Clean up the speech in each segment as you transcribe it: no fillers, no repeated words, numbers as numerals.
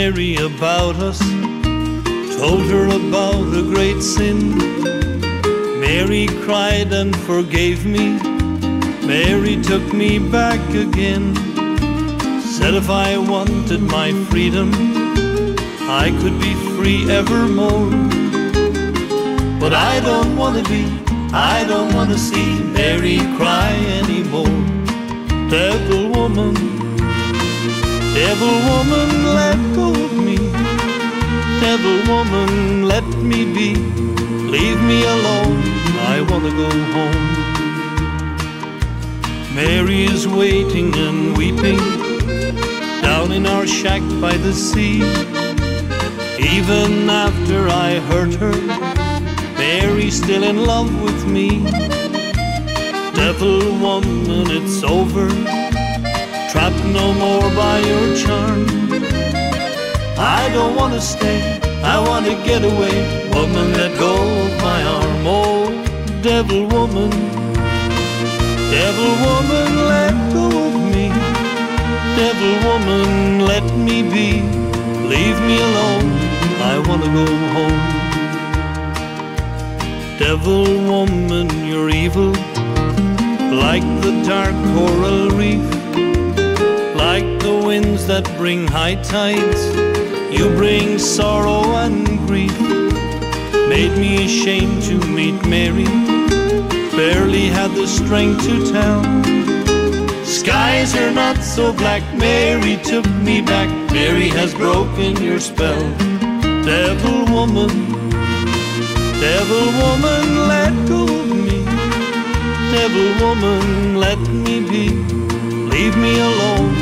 Mary about us, told her about a great sin. Mary cried and forgave me. Mary took me back again. Said if I wanted my freedom, I could be free evermore. But I don't want to be, I don't want to see Mary cry anymore. Devil woman, let go of me. Devil woman, let me be. Leave me alone, I want to go home. Mary is waiting and weeping down in our shack by the sea. Even after I hurt her, Mary's still in love with me. Devil woman, it's over, trapped no more by your charm. I don't want to stay, I want to get away. Woman, let go of my arm. Oh, devil woman, let go of me. Devil woman, let me be. Leave me alone, I want to go home. Devil woman, you're evil, like the dark coral reef, like the winds that bring high tides. You bring sorrow and grief. Made me ashamed to meet Mary, barely had the strength to tell. Skies are not so black, Mary took me back. Mary has broken your spell. Devil woman, let go of me. Devil woman, let me be. Leave me alone,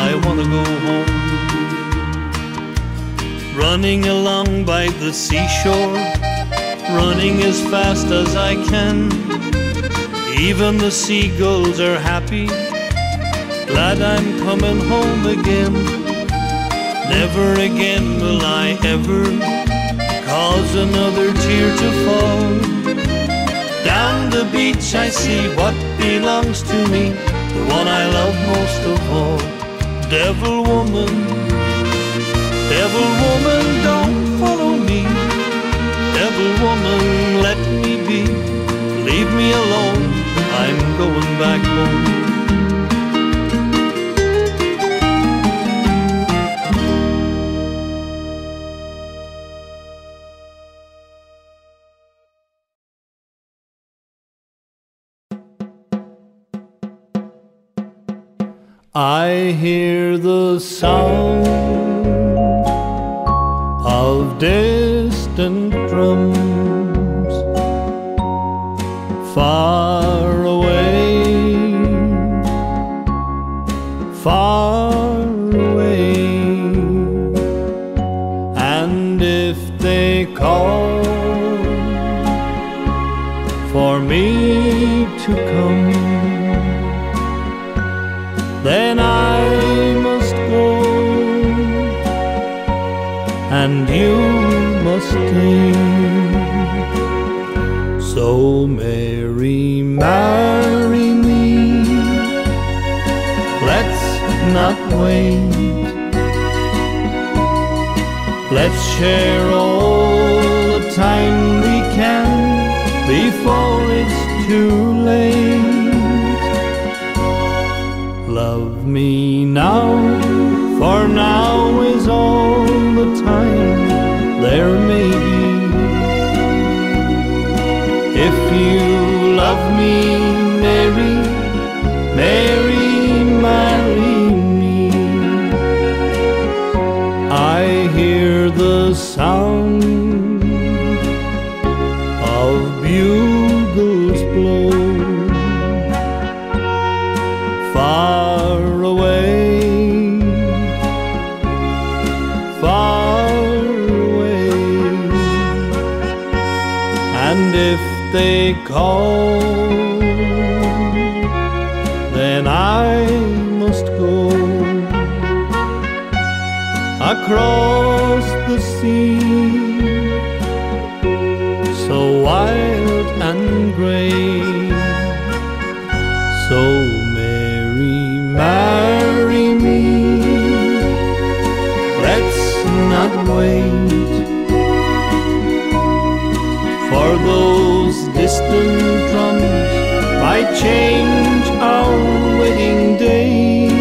I want to go home. Running along by the seashore, running as fast as I can. Even the seagulls are happy, glad I'm coming home again. Never again will I ever cause another tear to fall. Down the beach I see what belongs to me, the one I love most of all. Devil woman, don't follow me. Devil woman, let me be. Leave me alone, I'm going back home. I hear the sound of distant drums far away, far away. And if they call for me to come, then I must go, and you must stay. So Mary, marry me. Let's not wait. Let's share all the time we can before it's too late. Love me now, for now is all the time there may be. If you love me, Mary, Mary, marry me. I hear the sound of bugles blow far away, far away. And if they call, then I must go across the sea, so wild and grey. So marry me. Let's might change our wedding date.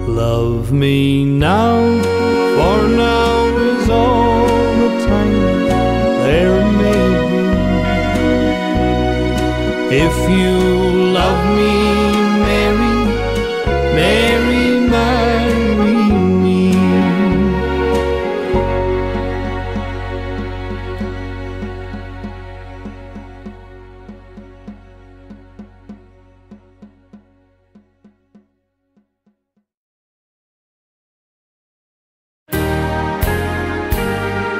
Love me now, for now is all the time there may be. If you love me, Mary, Mary, marry me.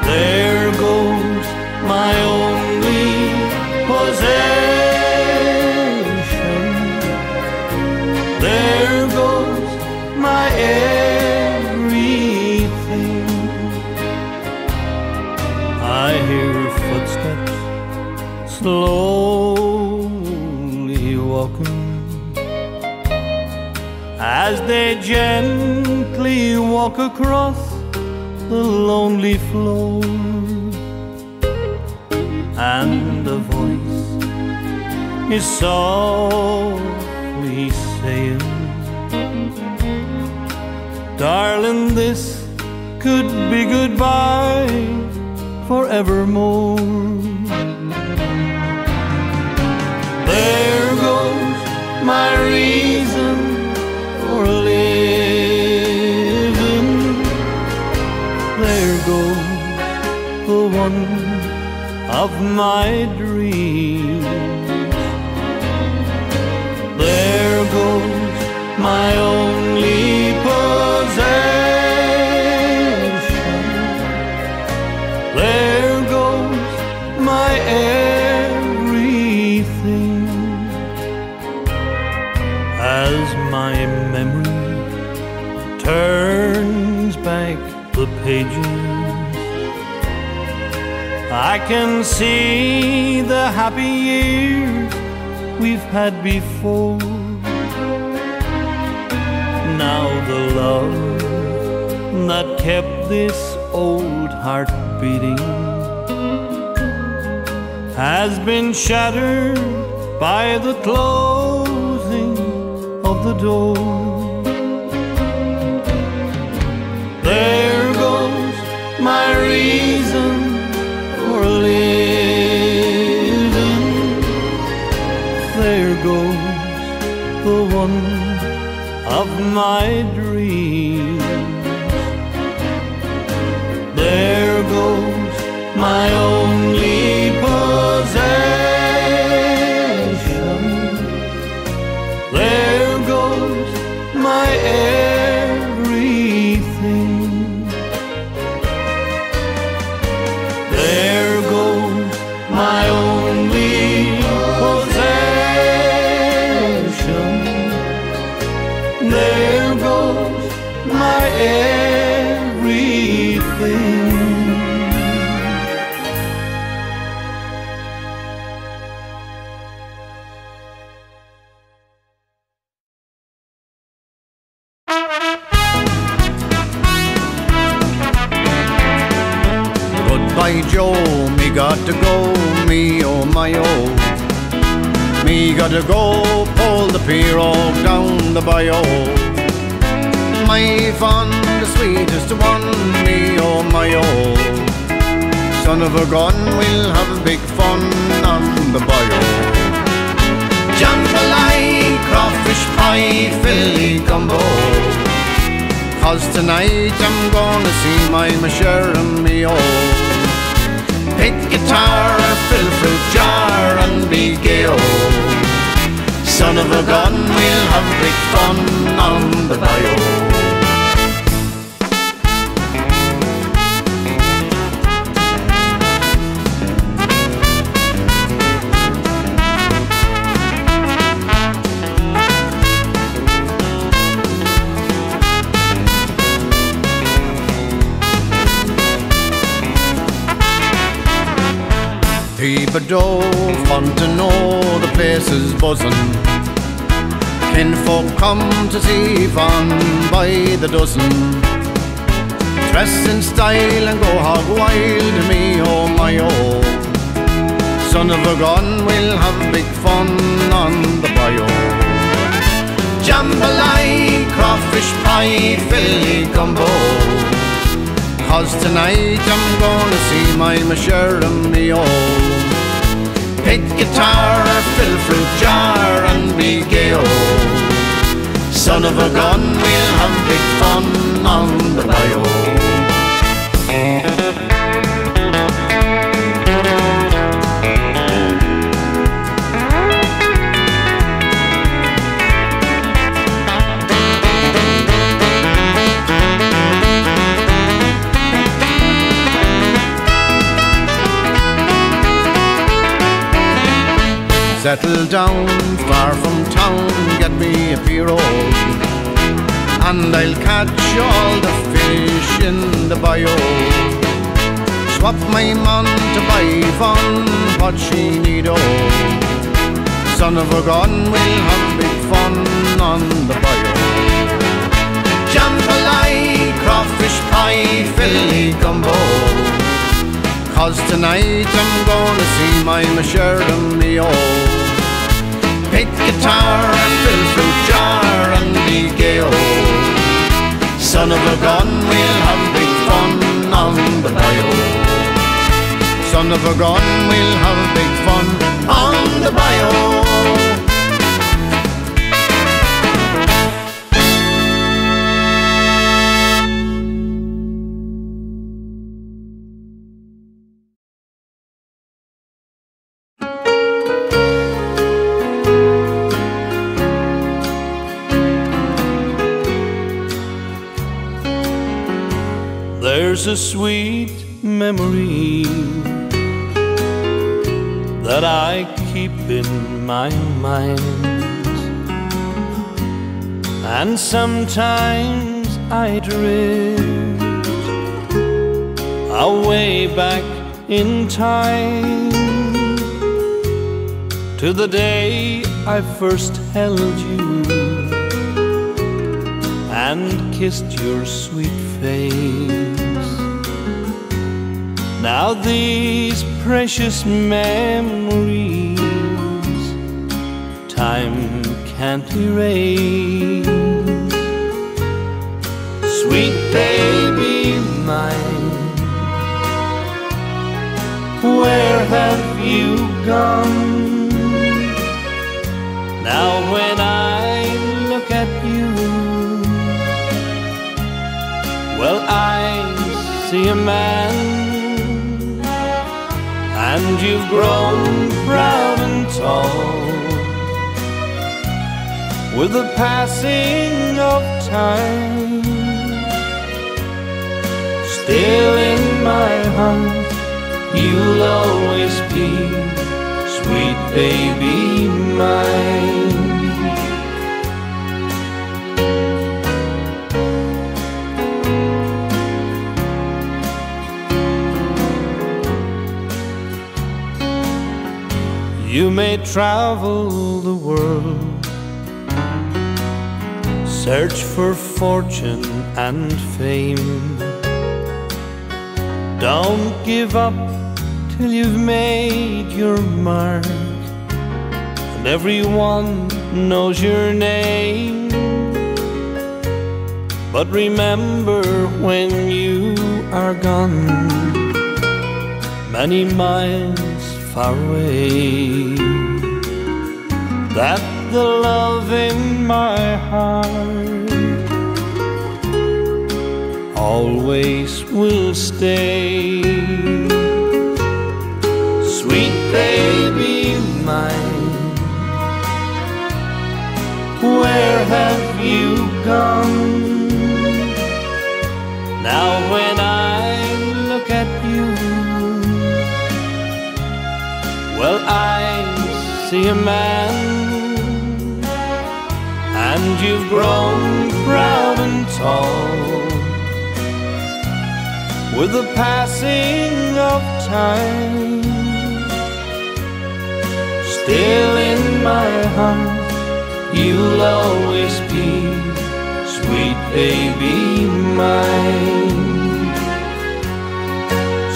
There goes my only possession. There goes my everything. I hear footsteps slowly walking, as they gently walk across the lonely floor, and a voice is softly saying, darling, this could be goodbye forevermore. There goes my reason for living. There goes the one of my dreams. There goes my only possession. There goes my everything. As my memory turns back the pages, I can see the happy years we've had before. Now the love that kept this old heart beating has been shattered by the closing of the door. There goes my reason for living. There goes the one of my dreams. There goes my only possession. There goes my everything. There goes my only possession. There goes my everything. Goodbye, Joe, me got to go, me oh my oh. Me got to go pull the pirogue down the bayou. My fond, the sweetest one, me oh my oh. Son of a gun, we'll have big fun on the bayou. Jambalaya, crawfish pie, Philly gumbo. 'Cause tonight I'm gonna see my share of me oh. Pick guitar, fill fruit jar and be gay oh. Son of a gun, we'll have big fun on the bayou. People don't want to know the place is buzzing. Kinfolk come to see Yvonne by the dozen. Dress in style and go hog wild, me oh my oh. Son of a gun, we'll have big fun on the bayou. Jambalaya, crawfish pie, filly gumbo. 'Cause tonight I'm gonna see my share of me oh. Pick guitar, fill fruit jar and be gay oh. Son of a gun, we'll have big fun on the bayou. Settle down far from town, get me a pirogue, and I'll catch all the fish in the bayou. Swap my man to buy Yvonne what she need oh. Son of a gun, we'll have big fun on the bayou. Jambalaya, crawfish pie, filly gumbo. 'Cause tonight I'm gonna see my share of me oh. Pick guitar and fill fruit jar and be gay oh. Son of a gun, we'll have big fun on the bayou. Son of a gun, we'll have big fun on the bayou. There's a sweet memory that I keep in my mind, and sometimes I drift away back in time to the day I first held you and kissed your sweet face. Now these precious memories time can't erase. Sweet baby mine, where have you gone? Now when I look at you, well, I see a man, and you've grown proud and tall with the passing of time. Still in my heart, you'll always be sweet baby mine. You may travel the world, search for fortune and fame. Don't give up till you've made your mark, and everyone knows your name. But remember when you are gone, many miles far away, that the love in my heart always will stay. Sweet baby mine, where have you gone? Now when I look at you, well, I see a man, and you've grown proud and tall with the passing of time. Still in my heart, you'll always be sweet baby mine.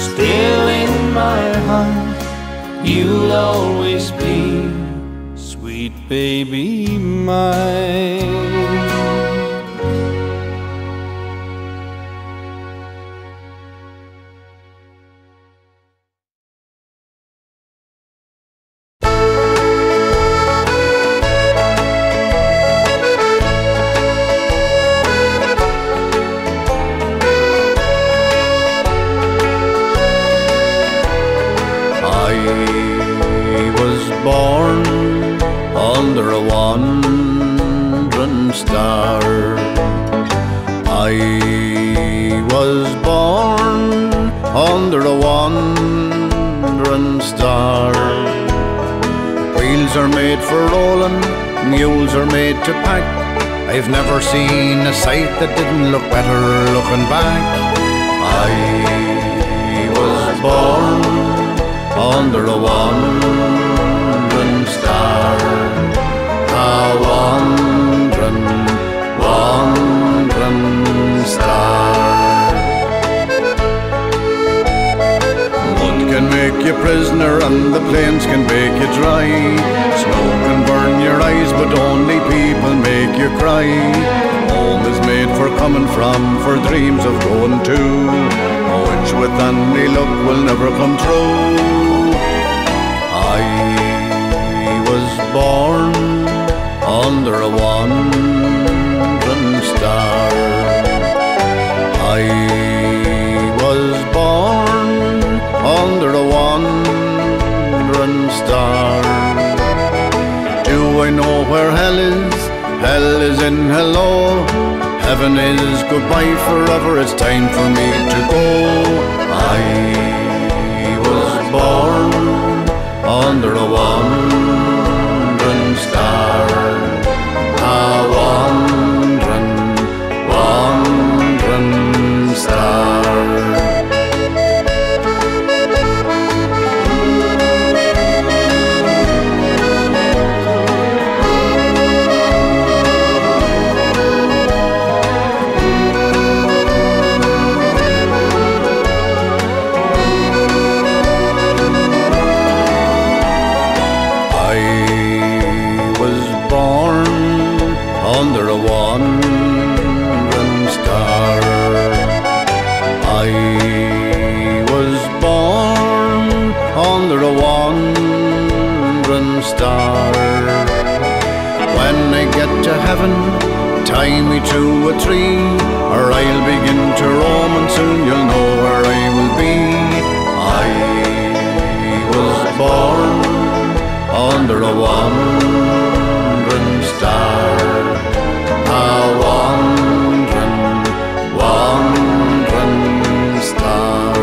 Still in my heart, you'll always be sweet baby mine. Born under a wandering star. I was born under a wandering star. Wheels are made for rolling, mules are made to pack. I've never seen a sight that didn't look better looking back. I was born under a wandering star, a wandering, wandering star. Mud can make you prisoner and the plains can bake you dry. Snow can burn your eyes but only people make you cry. Home is made for coming from, for dreams of going to, which with any luck will never come true. I was born under a wandering star. I was born under a wandering star. Do I know where hell is? Hell is in hello. Heaven is goodbye forever. It's time for me to go. I was born under a wandering star, a wandering, wandering star. Under a wandering star. I was born under a wandering star. When I get to heaven, tie me to a tree, or I'll begin to roam and soon you'll know where I will be. I was born under a wandering star, a wandering, wandering star.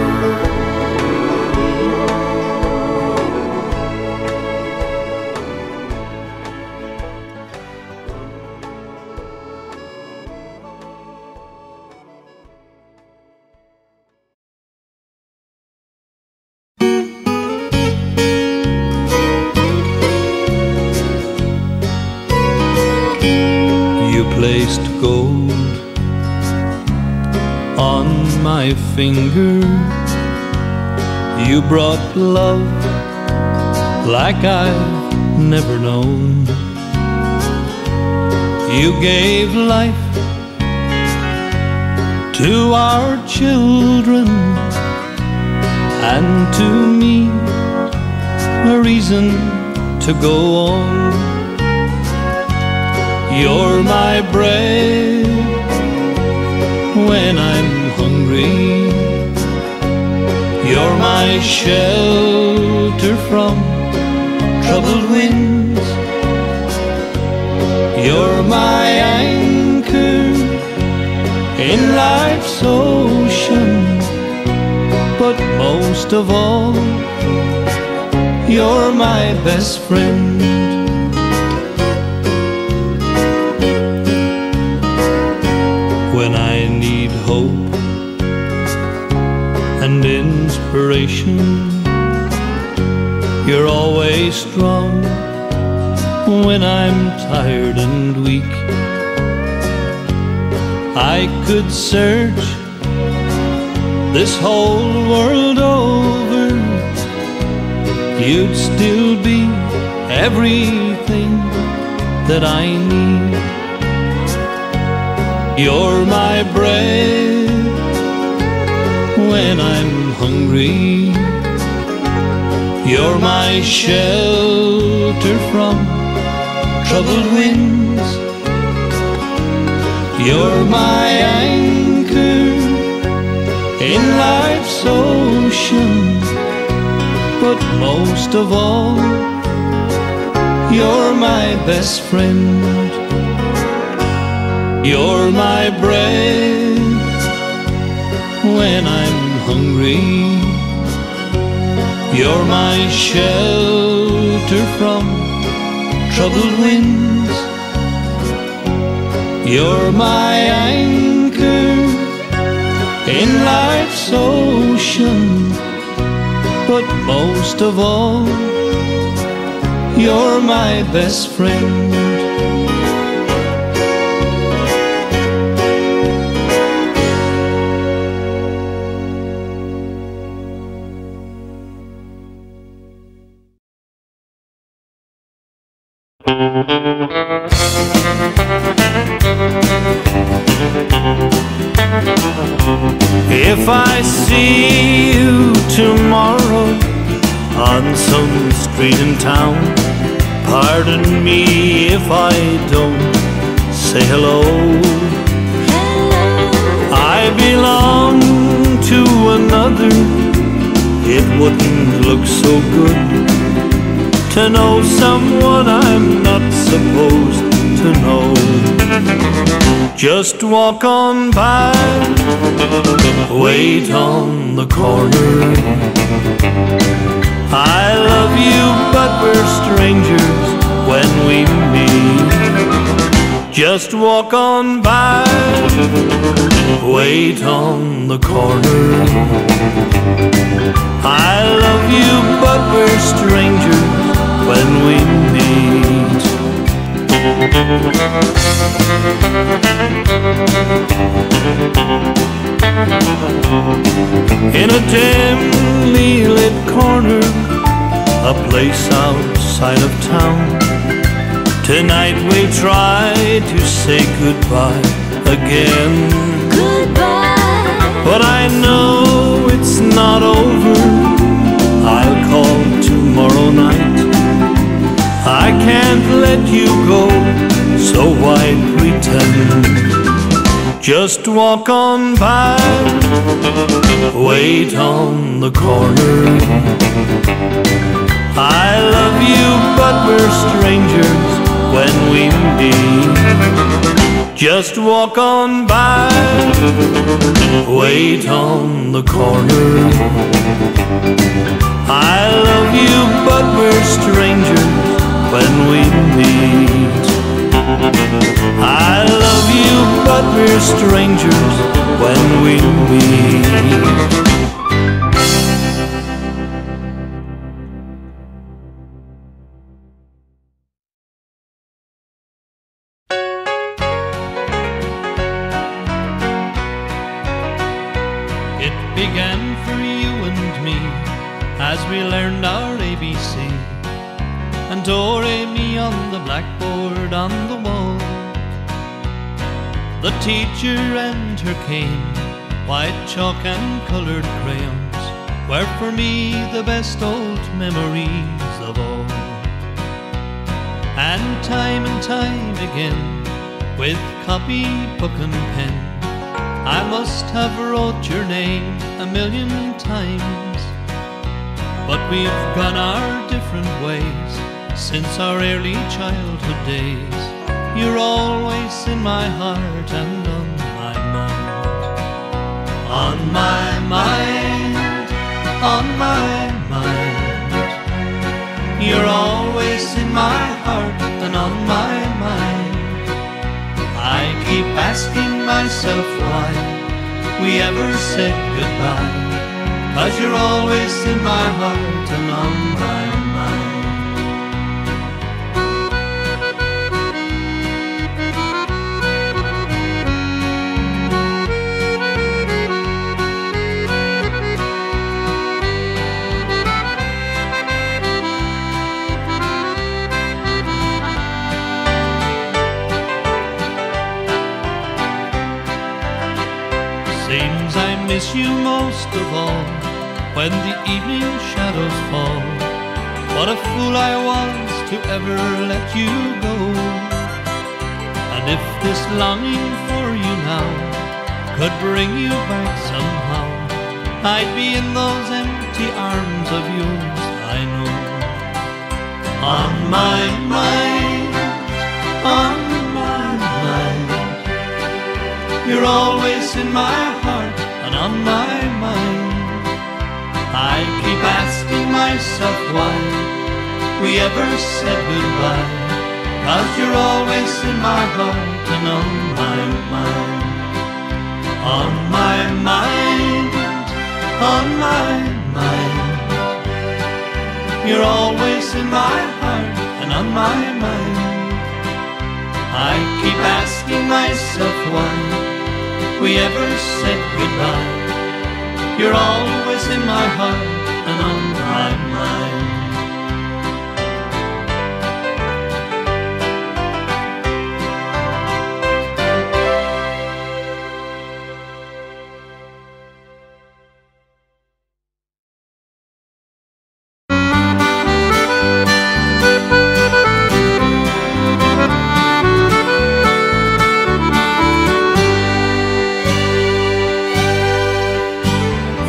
You placed gold on my finger. You brought love like I've never known. You gave life to our children and to me a reason to go on. You're my bread when I'm hungry. You're my shelter from troubled winds. You're my anchor in life's ocean. But most of all, you're my best friend. When I need hope and inspiration, you're always strong when I'm tired and weak. I could search this whole world over, you'd still be everything that I need. You're my bread when I'm hungry. You're my shelter from troubled winds. You're my anchor in life's ocean. But most of all, you're my best friend. You're my bread when I'm hungry. You're my shelter from troubled winds. You're my anchor in life's ocean. But most of all, you're my best friend. If I see you tomorrow on some street in town, pardon me if I don't say hello. I belong to another. It wouldn't look so good to know someone I'm not supposed to know. Just walk on by, wait on the corner. I love you, but we're strangers when we meet. Just walk on by, wait on the corner. I love you, but we're strangers when we meet. In a dimly lit corner, a place outside of town, tonight we try to say goodbye again. Goodbye. But I know it's not over. I'll call tomorrow night. I can't let you go, so why pretend? Just walk on by, wait on the corner. I love you, but we're strangers when we meet. Just walk on by, wait on the corner. I love you, but we're strangers when we meet. I love you, but we're strangers when we meet. It began for you and me as we learned our ABC and do-re-mi on the blackboard on the wall. The teacher and her cane, white chalk and coloured crayons, were for me the best old memories of all. And time again, with copy, book and pen, I must have wrote your name a million times. But we've gone our different ways since our early childhood days. You're always in my heart and on my mind. On my mind, on my mind. You're always in my heart and on my mind. I keep asking myself why we ever said goodbye, 'cause you're always in my heart and on my mind. miss you most of all when the evening shadows fall. What a fool I was to ever let you go. And if this longing for you now could bring you back somehow, I'd be in those empty arms of yours, I know. On my mind, on my mind, you're always in my heart and on my mind. I keep asking myself why we ever said goodbye, 'cause you're always in my heart and on my mind. On my mind, on my mind, you're always in my heart and on my mind. I keep asking myself why we ever said goodbye. You're always in my heart and on my mind.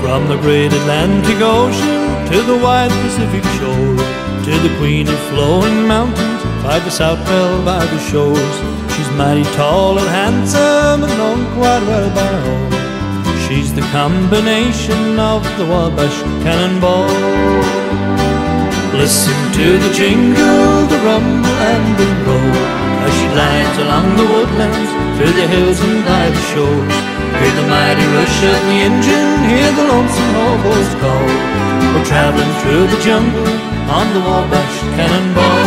From the great Atlantic Ocean to the wide Pacific shore, to the queen of flowing mountains by the South Belle by the shores. She's mighty tall and handsome and known quite well by all. She's the combination of the wabash cannonball. Listen to the jingle, the rumble and the roll, as she glides along the woodlands, through the hills and by the shores. Hear the mighty rush of the engine, hear the lonesome hobo's call. We're traveling through the jungle on the wabash cannonball.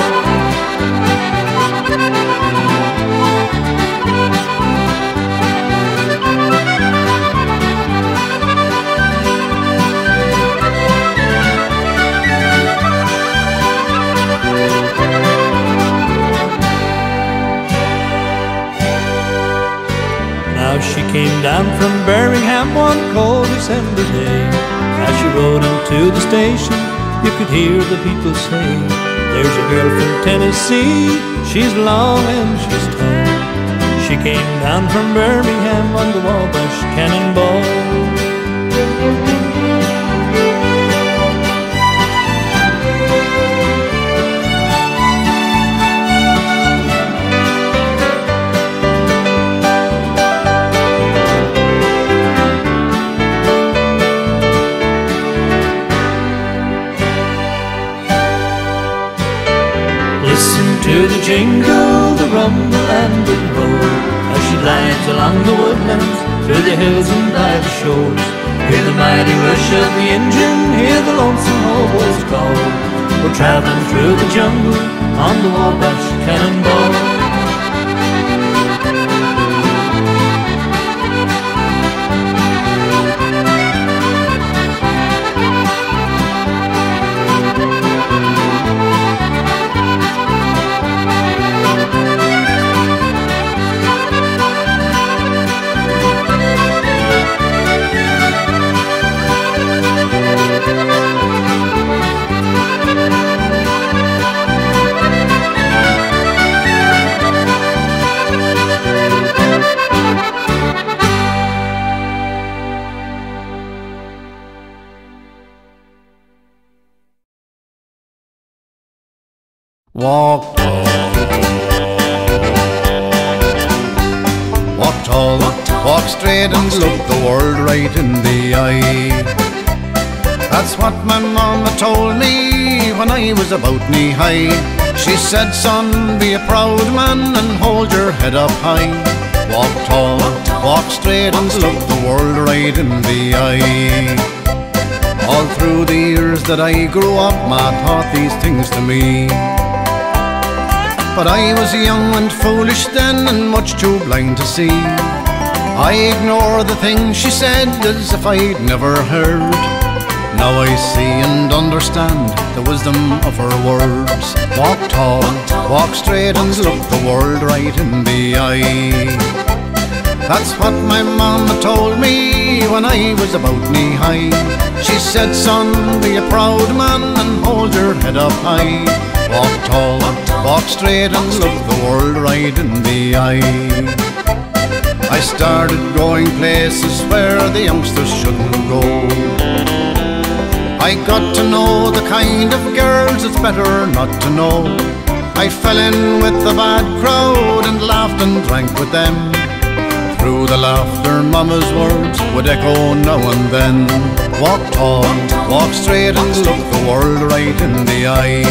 She came down from Birmingham one cold December day. As she rode into the station, you could hear the people say, "There's a girl from Tennessee, she's long and she's tall." She came down from Birmingham on the wabash cannonball. Listen to the jingle, the rumble and the roll, as she glides along the woodlands, through the hills and by the shores. Hear the mighty rush of the engine, hear the lonesome hobo's call. We're traveling through the jungle on the wabash cannonball. Walk tall, walk tall, walk straight and look the world right in the eye. That's what my mama told me when I was about knee high. She said, "Son, be a proud man and hold your head up high. Walk tall, walk straight and look the world right in the eye." All through the years that I grew up, Ma taught these things to me. But I was young and foolish then and much too blind to see. I ignored the things she said as if I'd never heard. Now I see and understand the wisdom of her words. Walk tall, walk straight and look the world right in the eye. That's what my mama told me when I was about knee-high. She said, son, be a proud man and hold your head up high. Walk tall, walk straight and look the world right in the eye. I started going places where the youngsters shouldn't go. I got to know the kind of girls it's better not to know. I fell in with the bad crowd and laughed and drank with them. Through the laughter, mama's words would echo now and then. Walk tall, walk straight and look the world right in the eye.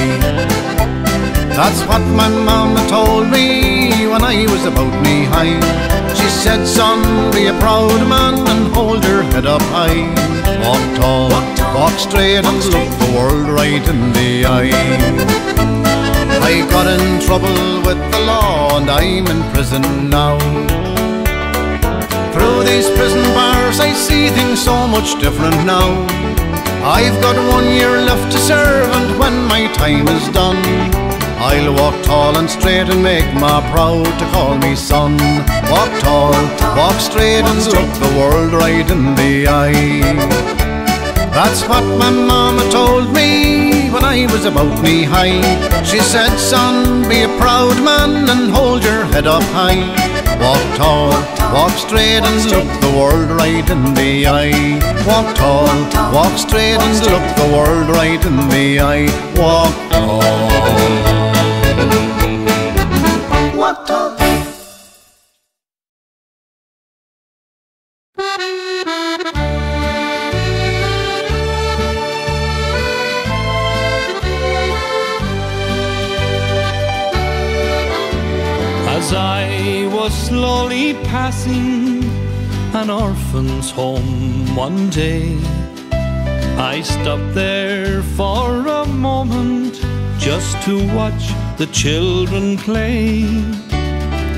That's what my mama told me when I was about knee-high. She said, son, be a proud man and hold your head up high. Walk tall, walk straight and look the world right in the eye. I got in trouble with the law and I'm in prison now. Through these prison bars I see things so much different now. I've got 1 year left to serve, and when my time is done, I'll walk tall and straight and make ma proud to call me son. Walk tall, walk straight and look the world right in the eye. That's what my mama told me when I was about knee-high. She said, son, be a proud man and hold your head up high. Walk tall, walk straight and look the world right in the eye. Walk tall, walk straight and look the world right in the eye. Walk tall. As I was slowly passing an orphan's home one day, I stopped there for a moment just to watch the children play.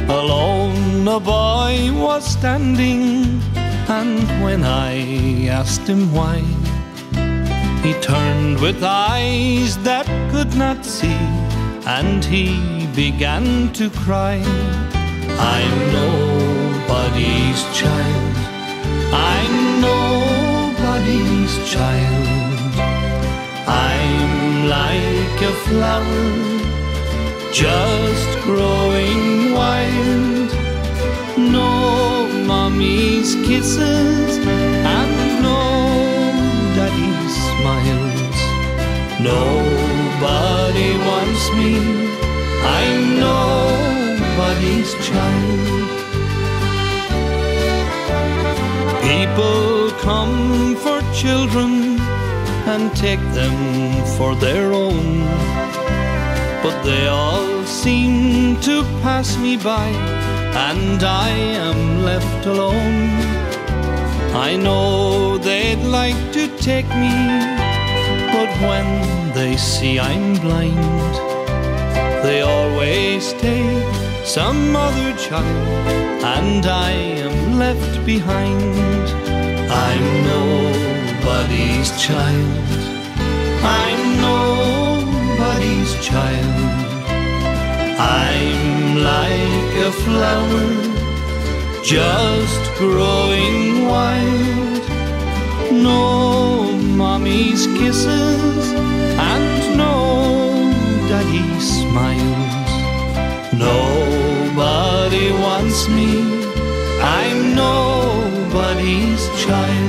Alone a boy was standing, and when I asked him why, he turned with eyes that could not see, and he began to cry. I'm nobody's child, I'm nobody's child. I'm like a flower just growing wild. No mommy's kisses and no daddy's smiles. Nobody wants me, I'm nobody's child. People come for children and take them for their own, but they all seem to pass me by, and I am left alone. I know they'd like to take me, but when they see I'm blind, they always take some other child, and I am left behind. I'm nobody's child, I'm nobody's child. I'm like a flower just growing wild. No mommy's kisses and no daddy's smiles. Nobody wants me, I'm nobody's child.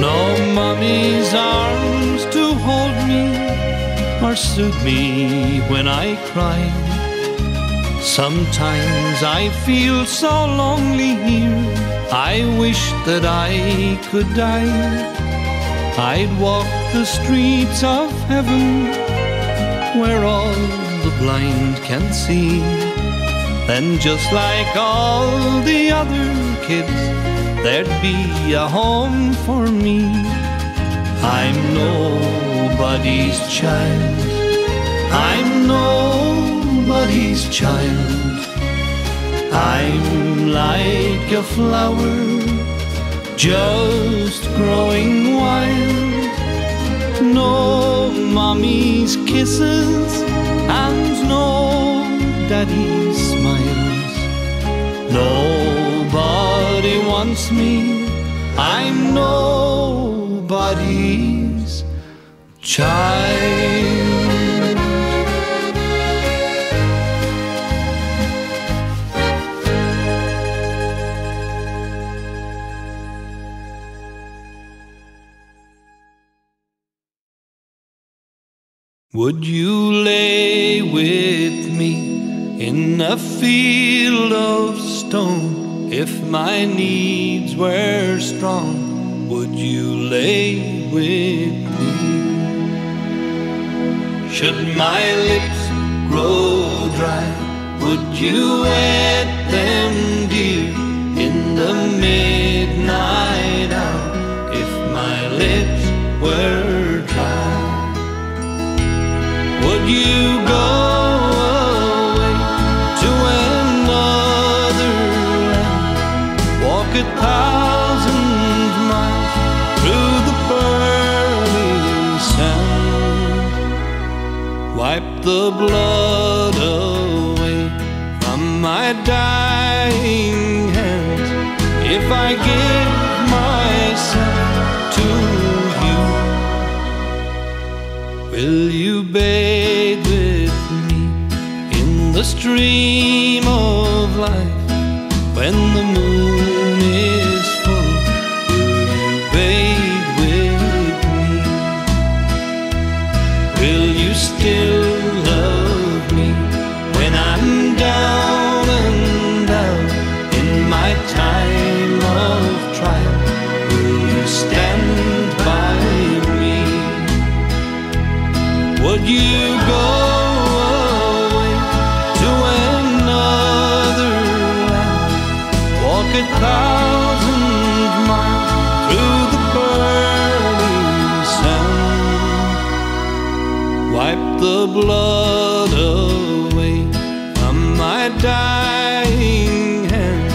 No mommy's arms to hold me or soothe me when I cry. Sometimes I feel so lonely here, I wish that I could die. I'd walk the streets of heaven where all the blind can see. Then just like all the other kids, there'd be a home for me. I'm nobody's child, I'm nobody's child. I'm like a flower just growing wild. no mommy's kisses and no daddy's smiles. Nobody wants me, I'm nobody's child. Would you lay with me in a field of stone? If my needs were strong, would you lay with me? Should my lips grow dry, would you wet them, dear, in the midnight hour? If my lips were dry, would you go away to another land, walk 1,000 miles through the burning sand, wipe the blood away from my dying hands? If I give myself to you, will you bathe with me in the stream of life? When the moon is full, will you bathe with me? Will you still love me when I'm down and out in my time of trial? Will you stand by me? Would you go away to another land, walk 1,000 miles through the burning sand, wipe the blood away from my dying hands?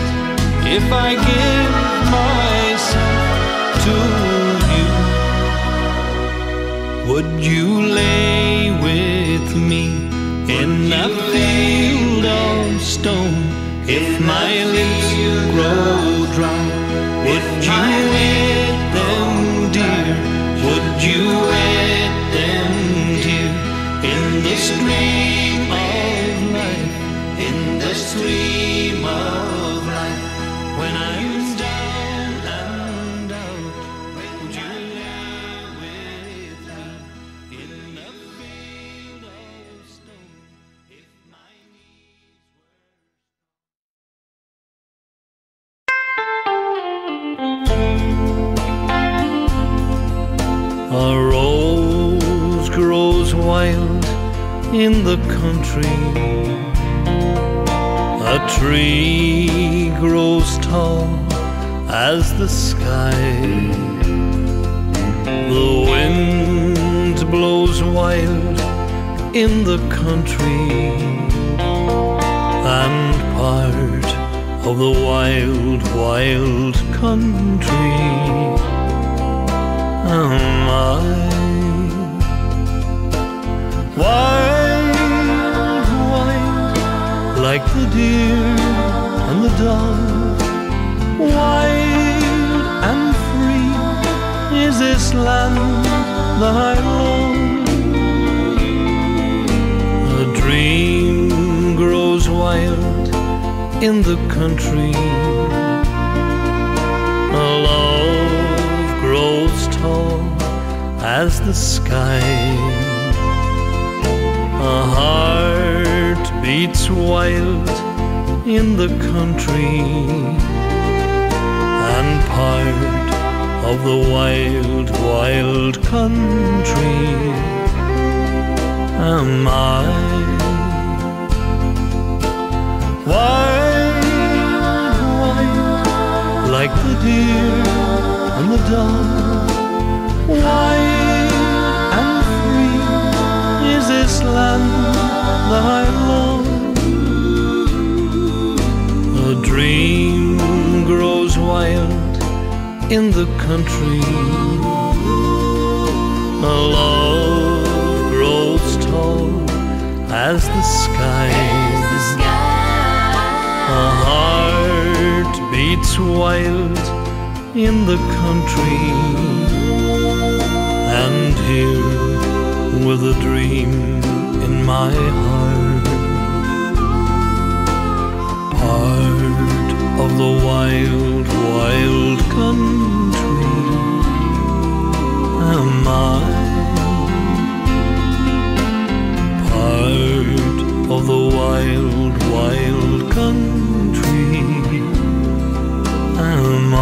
If I give myself to you, would you lay with me in a field of stone? If my lips grow dry, would you wet them, dear? Would you wet them, dear, in the stream of life, in the stream of life? When I'm down and out, would you lay with me in a field of stone? If my needs were... A rose grows wild in the country, a tree grows tall as the sky. The wind blows wild in the country, and part of the wild, wild country am I. Wild, wild, like the deer and the dove, wild and free is this land that I love. A dream grows wild in the country, a love grows tall as the sky. A heart beats wild in the country, and part of the wild, wild country am I. Wild, wild, like the deer and the dove, wild and free is this land that I love. A dream grows wild in the country, A love grows tall as the sky. A heart beats wild in the country. And here, with a dream in my heart, part of the wild, wild country am I. Part of the wild, wild country am I.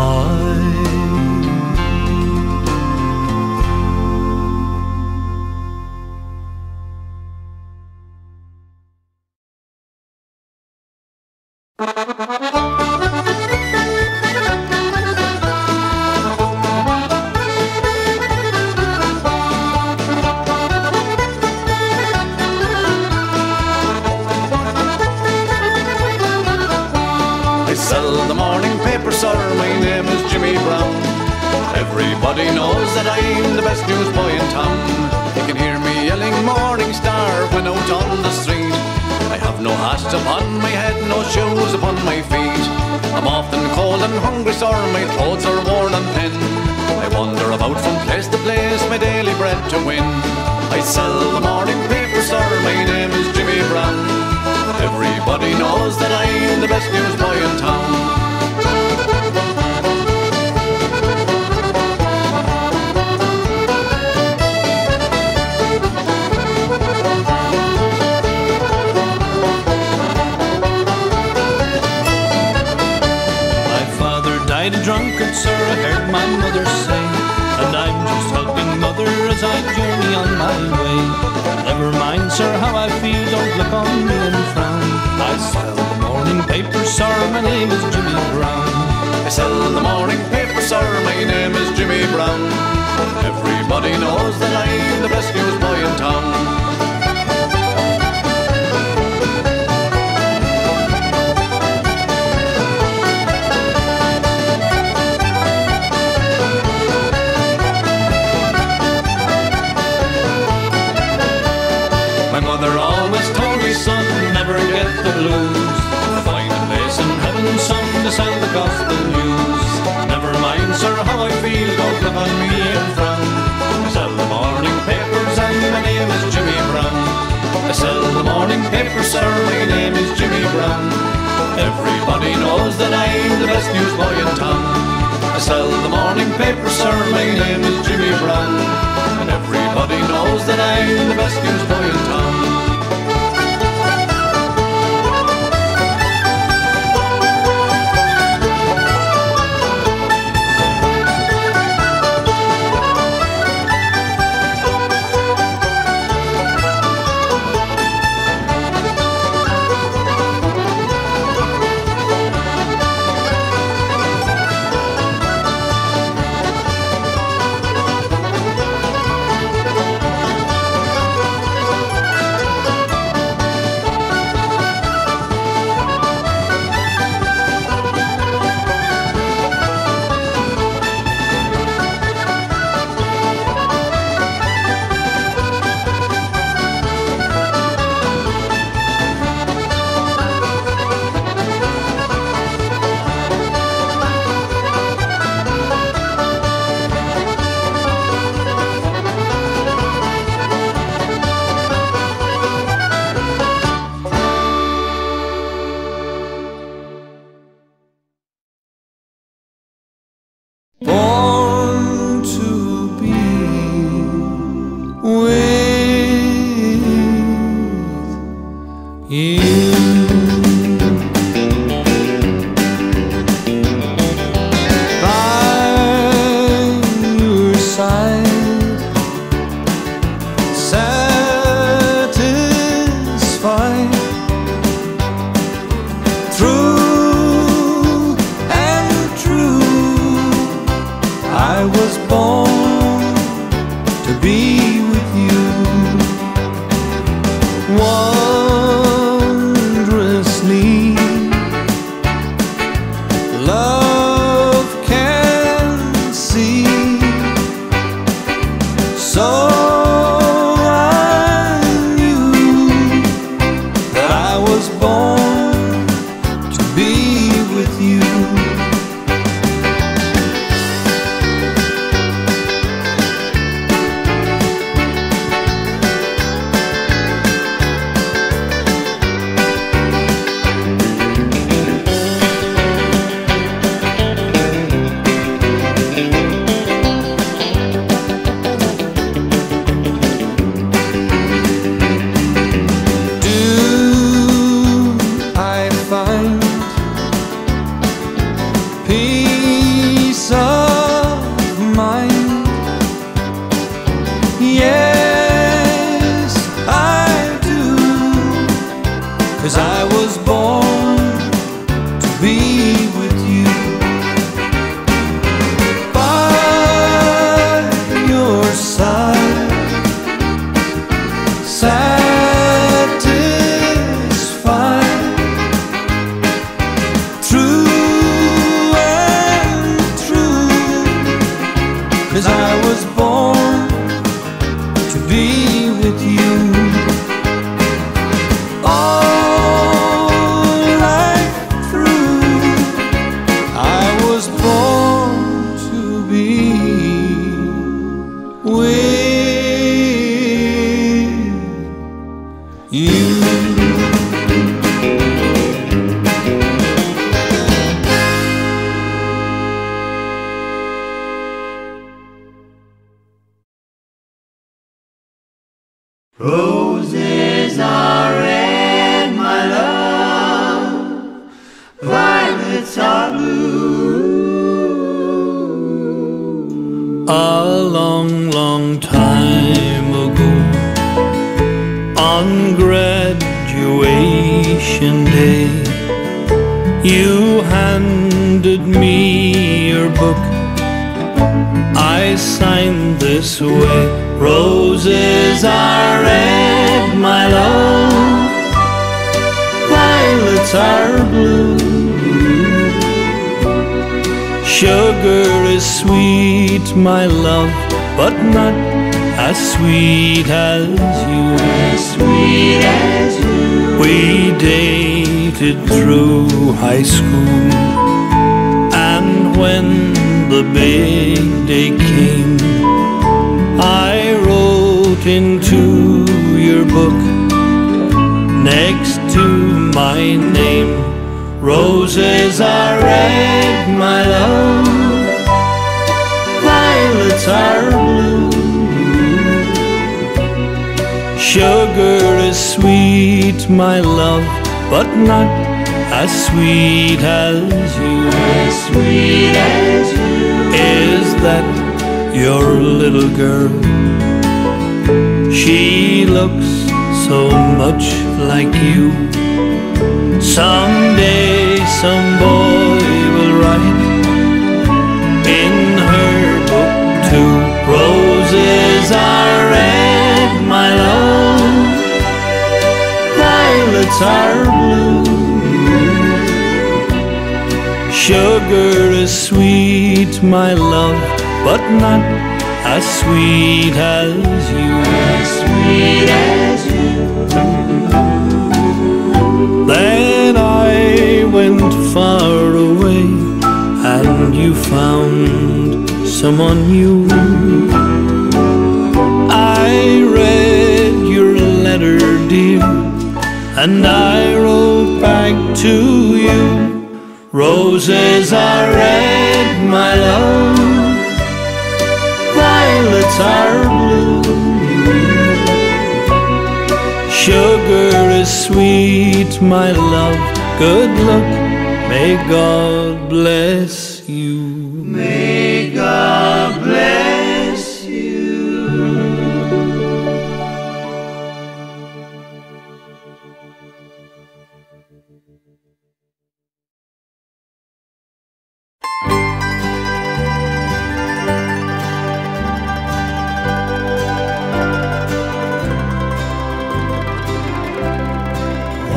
Everybody knows that I'm the best newsboy in town. You can hear me yelling Morning Star when out on the street. I have no hat upon my head, no shoes upon my feet. I'm often cold and hungry, sir, my clothes are worn and thin. I wander about from place to place, my daily bread to win. I sell the morning paper, sir, my name is Jimmy Brown. Everybody knows that I'm the best newsboy in town. A drunkard, sir, I heard my mother say, and I'm just helping mother as I journey on my way. Never mind, sir, how I feel, don't look on me and frown. I sell the morning paper, sir, my name is Jimmy Brown. I sell the morning paper, sir, my name is Jimmy Brown. Everybody knows that I'm the best newsboy in town. My mother always told me, son, never get the blues. Find a place in heaven, son, to sell the gospel news. Never mind, sir, how I feel, don't look on me and frown. I sell the morning papers and my name is Jimmy Brown. I sell the morning papers, sir, my name is Jimmy Brown. Everybody knows that I'm the best newsboy in town. I sell the morning papers, sir, my name is Jimmy Brown. And everybody knows that I'm the best newsboy in town. Born to be with you. By your side, satisfied through and through. I was born to be with you. Wondrously, love can see. So Roses are red, my love, violets are blue. A long, long time ago, on graduation day, you handed me your book. I signed this way: roses are red, my love, violets are blue. Sugar is sweet, my love, but not as sweet as you. As sweet as you. We dated through high school, and when the big day came, I wrote into your book next to my name: roses are red, my love, violets are blue. Sugar is sweet, my love, but not as sweet as you. As sweet as you. Is that your little girl? She looks so much like you. Someday some boy will write in her book too: roses are red, my love, violets are blue. Sugar is sweet, my love, but not as sweet as you. As sweet as you. Then I went far away, and you found someone new. I read your letter, dear, and I wrote back to you: roses are red, my love, violets are blue. Sugar is sweet, my love, good luck, may God bless you. May God bless you.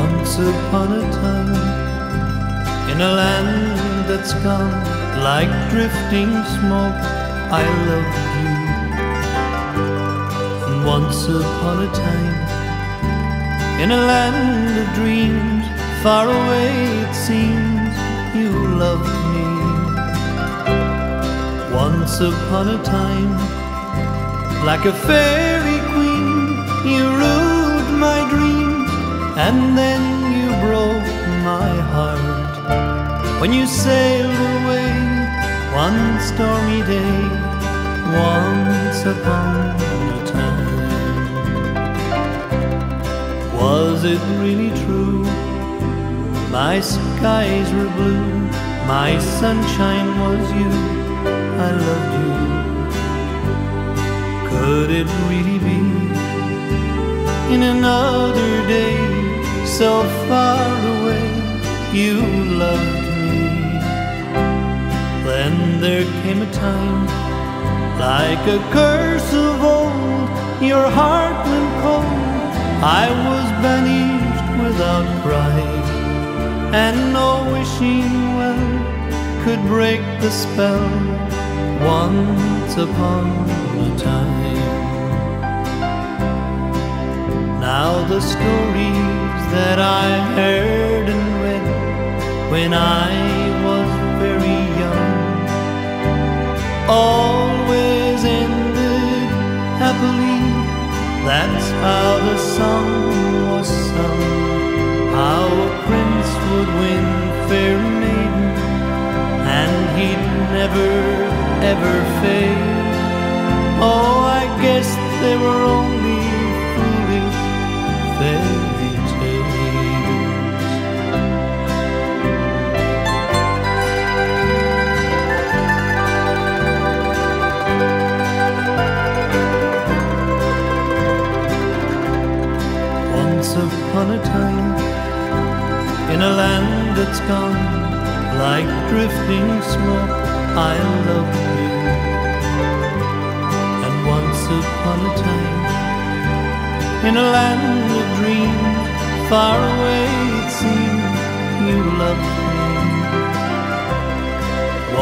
Once upon a time, in a land that's gone like drifting smoke, I loved you. And once upon a time, in a land of dreams, far away it seems, you loved me. Once upon a time, like a fairy queen, you ruled my dreams, and then you broke my heart when you sailed away one stormy day. Once upon a time, was it really true? My skies were blue, my sunshine was you, I loved you. Could it really be in another day, so far away, you loved me? Then there came a time, like a curse of old, your heart went cold. I was banished without crying, and no wishing well could break the spell. Once upon a time. Now the stories that I heard and read when I was very young always ended happily. That's how the song was sung, how a prince would win fair maiden, and he'd never ever fade. Oh, I guess they were only foolish fairy tales. Once upon a time, in a land that's gone like drifting smoke, I love you. And once upon a time, in a land of dreams, far away it seemed, you loved me.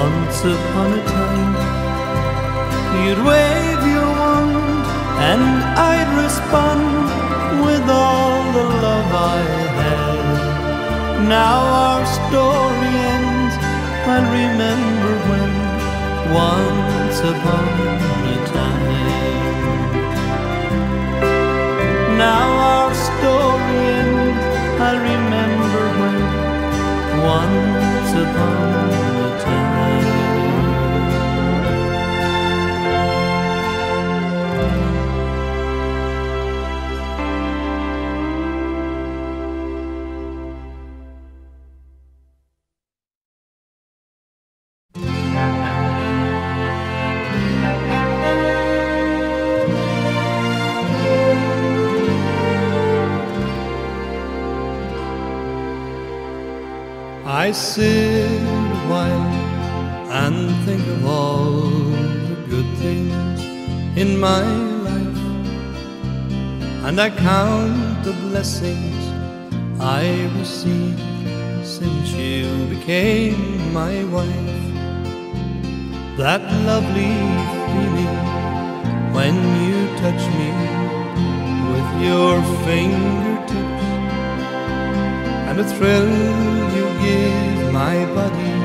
Once upon a time, you'd wave your wand and I'd respond with all the love I had. Now our story ends, I'll remember when once upon a time. Now our story ends, I'll remember when once upon a time. I sit a while and think of all the good things in my life, and I count the blessings I received since you became my wife. That lovely feeling when you touch me with your fingertips, and the thrill you give my body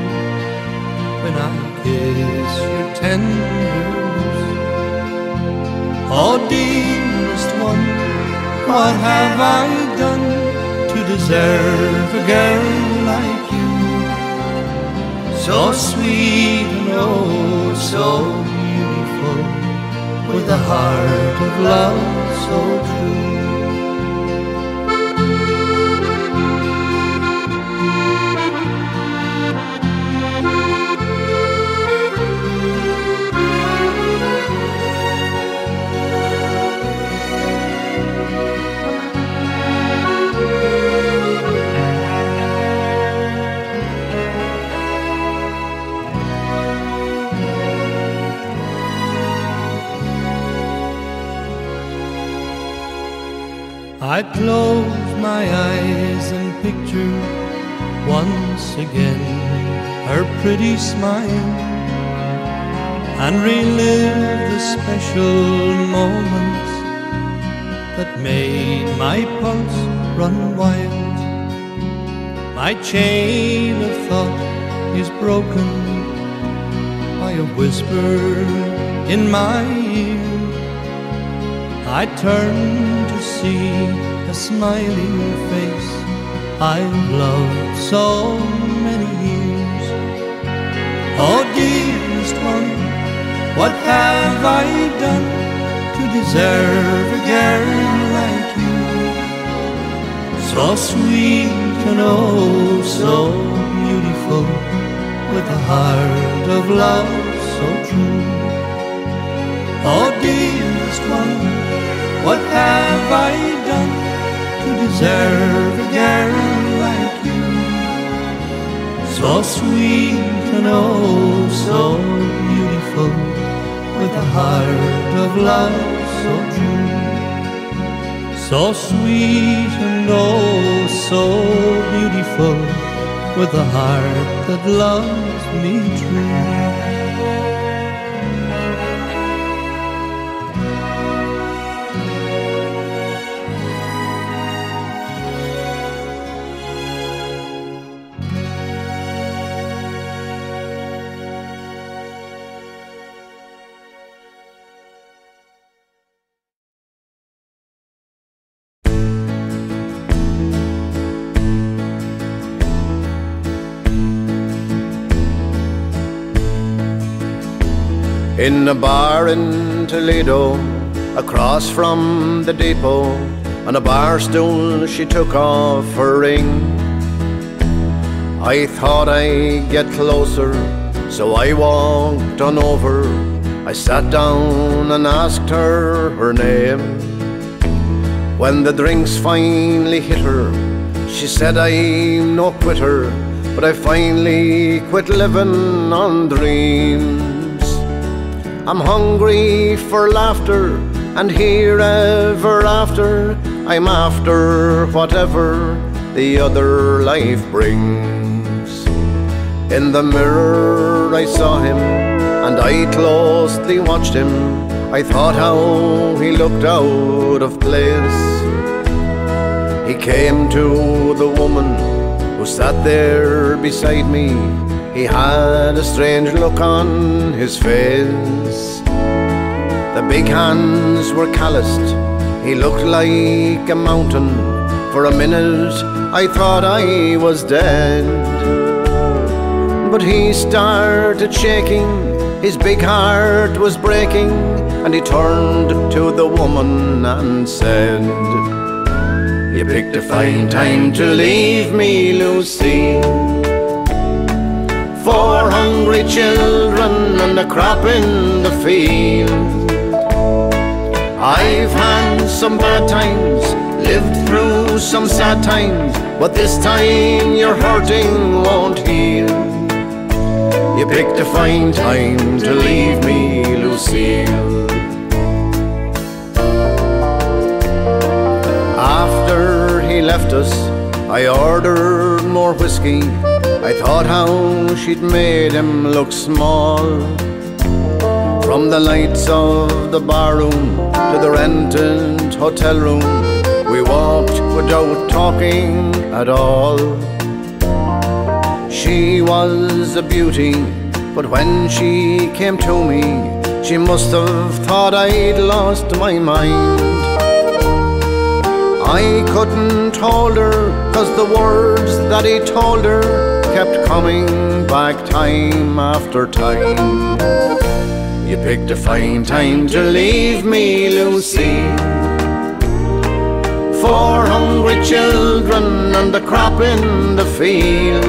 when I kiss your tender lips. Oh, dearest one, what have I done to deserve a girl like you? So sweet and oh, so beautiful, with a heart of love so true. I close my eyes and picture once again her pretty smile, and relive the special moments that made my pulse run wild. My chain of thought is broken by a whisper in my ear. I turn to see a smiling face I've loved so many years. Oh, dearest one, what have I done to deserve a girl like you? So sweet and oh, so beautiful, with a heart of love so true. Oh, dearest one, what have I done to deserve a girl like you? So sweet and oh, so beautiful, with a heart of love so true. So sweet and oh, so beautiful, with a heart that loves me true. In a bar in Toledo, across from the depot, On a bar stool she took off her ring. I thought I'd get closer, so I walked on over. I sat down and asked her name. When the drinks finally hit her, she said, I'm no quitter, but I finally quit living on dreams. I'm hungry for laughter, and here ever after, I'm after whatever the other life brings. In the mirror I saw him, and I closely watched him. I thought how he looked out of place. He came to the woman who sat there beside me. He had a strange look on his face. The big hands were calloused, he looked like a mountain. For a minute I thought I was dead. But he started shaking, his big heart was breaking, and he turned to the woman and said, you picked a fine time to leave me, Lucille. 4 hungry children and a crop in the field. I've had some bad times, lived through some sad times, but this time your hurting won't heal. You picked a fine time to leave me, Lucille. After he left us, I ordered more whiskey. I thought how she'd made him look small. From the lights of the barroom to the rented hotel room, we walked without talking at all. She was a beauty, but when she came to me, she must have thought I'd lost my mind. I couldn't hold her, 'cause the words that he told her kept coming back time after time. You picked a fine time to leave me, Lucille. 4 hungry children and a crop in the field.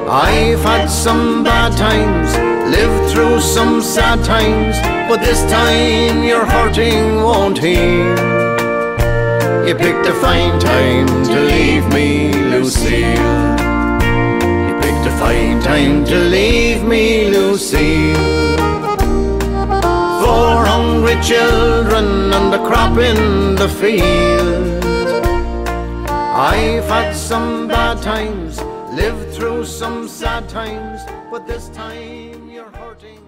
I've had some bad times, lived through some sad times, but this time your hurting won't heal. You picked a fine time to leave me, Lucille. You picked a fine time to leave me, Lucille. 4 hungry children and a crop in the field. I've had some bad times, lived through some sad times, but this time you're hurting.